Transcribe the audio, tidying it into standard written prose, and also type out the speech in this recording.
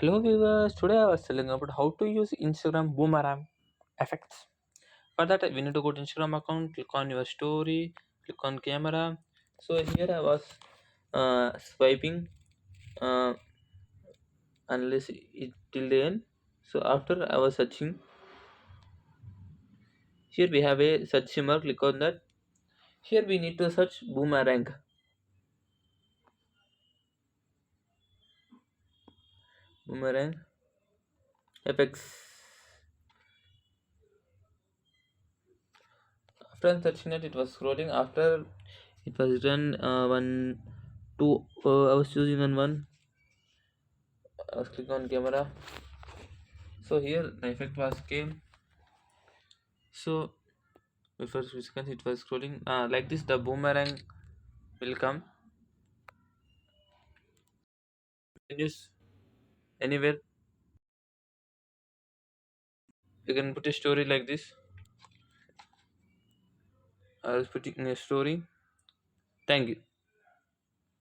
Hello viewers, today I was telling about how to use Instagram Boomerang effects. For that we need to go to Instagram account, click on your story, click on camera. So here I was swiping uh, unless it till the end. So after I was searching, here we have a search simmer, click on that. Here we need to search boomerang effects. After searching it, it was scrolling. After it was done, one, two. I was choosing on one. I was clicking on camera. So here the effect was came. So before few seconds it was scrolling. Like this, the boomerang will come. You can use anywhere. You can put a story like this. I was putting a story. Thank you.